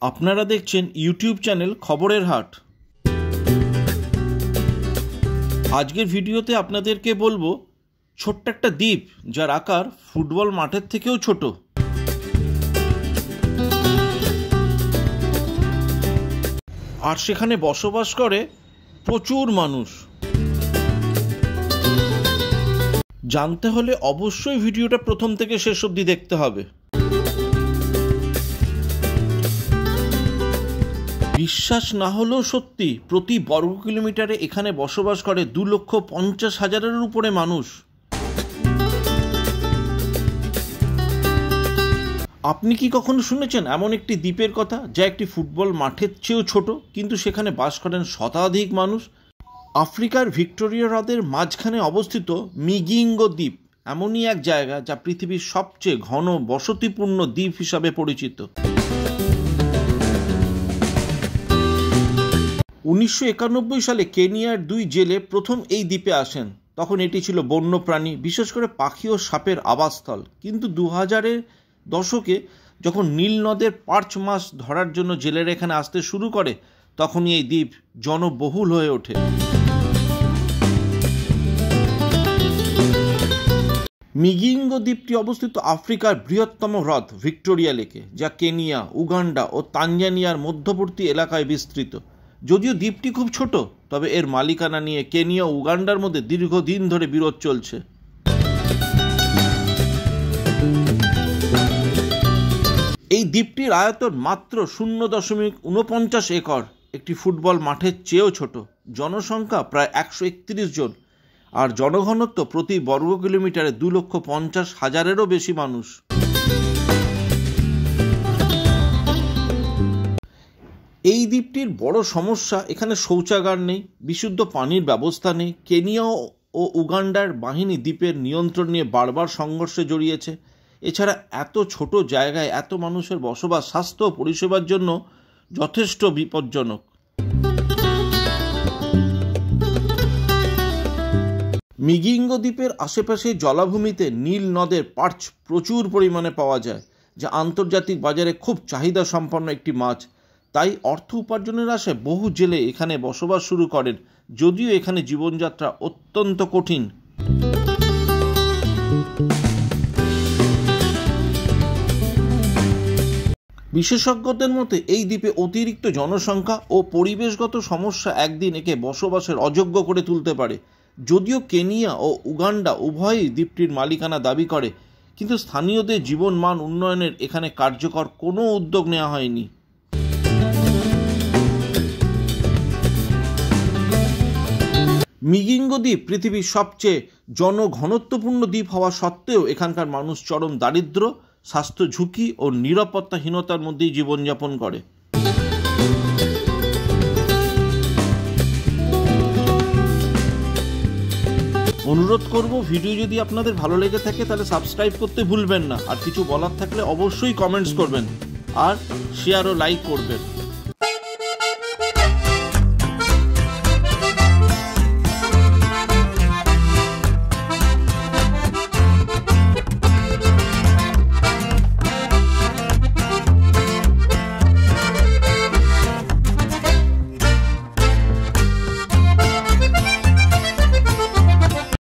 আপনারা দেখছেন YouTube channel খবরের হাট। আজকের ভিডিওতে আপনাদেরকে বলবো ছোট্ট একটা দ্বীপ যার আকার ফুটবল মাঠের থেকেও ছোট। আর সেখানে বসবাস করে প্রচুর মানুষ। জানতে হলে অবশ্যই ভিডিওটা প্রথম থেকে শেষ অবধি দেখতে হবে। বিশ্বাস না হলেও সত্যি, প্রতি বর্গ কিলোমিটারে এখানে বসবাস করে 2,50,000-এর উপরে মানুষ। আপনি কি কখনো শুনেছেন এমন একটি দ্বীপের কথা যা একটি ফুটবল মাঠের চেয়েও ছোট, কিন্তু সেখানে বাস করেন শতাধিক মানুষ? আফ্রিকার ভিক্টোরিয়া হ্রদের মাঝখানে অবস্থিত মিগিঙ্গো দ্বীপ এমনই এক জায়গা যা পৃথিবীর সবচেয়ে ঘন বসতিপূর্ণ দ্বীপ হিসাবে পরিচিত। 1991 সালে কেনিয়ার 2 জেলে প্রথম এই দ্বীপে আসেন। তখন এটি ছিল বন্যপ্রাণী, বিশেষ করে পাখি ও সাপের আবাসস্থল। কিন্তু 2000-এর দশকে যখন নীল নদের পার্চ মাছ ধরার জন্য জেলেরা এখানে আসতে শুরু করে, তখনই এই দ্বীপ জনবহুল হয়ে ওঠে। মিগিঙ্গো দ্বীপটি অবস্থিত আফ্রিকার বৃহত্তম হ্রদ ভিক্টোরিয়া লেকে, যা কেনিয়া, উগান্ডা ও তানজানিয়ার মধ্যবর্তী এলাকায় বিস্তৃত। যদিও দ্বীপটি খুব ছোট, তবে এর মালিকানা নিয়ে কেনিয়া ও উগান্ডার মধ্যে দীর্ঘদিন ধরে বিরোধ চলছে। এই দ্বীপটির আয়তন মাত্র 0.49 একর, একটি ফুটবল মাঠের চেয়েও ছোট। জনসংখ্যা প্রায় 131 জন, আর জনঘনত্ব প্রতি বর্গ কিলোমিটারে 2,50,000-এরও বেশি মানুষ। এই দ্বীপটির বড় সমস্যা, এখানে শৌচাগার নেই, বিশুদ্ধ পানির ব্যবস্থা নেই। কেনিয়া ও উগান্ডার বাহিনী দ্বীপের নিয়ন্ত্রণ নিয়ে বারবার সংঘর্ষে জড়িয়েছে। এছাড়া এত ছোট জায়গায় এত মানুষের বসবাস স্বাস্থ্য পরিষেবার জন্য যথেষ্ট বিপজ্জনক। মিগিঙ্গো দ্বীপের আশেপাশে জলাভূমিতে নীল নদের পার্চ প্রচুর পরিমাণে পাওয়া যায়, যা আন্তর্জাতিক বাজারে খুব চাহিদা সম্পন্ন একটি মাছ। তাই অর্থ উপার্জনের আশায় বহু জেলে এখানে বসবাস শুরু করেন, যদিও এখানে জীবনযাত্রা অত্যন্ত কঠিন। বিশেষজ্ঞদের মতে এই দ্বীপে অতিরিক্ত জনসংখ্যা ও পরিবেশগত সমস্যা একদিন একে বসবাসের অযোগ্য করে তুলতে পারে। যদিও কেনিয়া ও উগান্ডা উভয়ই দ্বীপটির মালিকানা দাবি করে, কিন্তু স্থানীয়দের জীবনমান উন্নয়নের এখানে কার্যকর কোনো উদ্যোগ নেওয়া হয়নি। মিগিঙ্গো দ্বীপ পৃথিবীর সবচেয়ে জনঘনত্বপূর্ণ দ্বীপ হওয়া সত্ত্বেও এখানকার মানুষ চরম দারিদ্র্য, স্বাস্থ্য ঝুঁকি ও নিরাপত্তাহীনতার মধ্যেই জীবনযাপন করে। অনুরোধ করব, ভিডিও যদি আপনাদের ভালো লেগে থাকে তাহলে সাবস্ক্রাইব করতে ভুলবেন না। আর কিছু বলার থাকলে অবশ্যই কমেন্টস করবেন আর শেয়ার ও লাইক করবেন।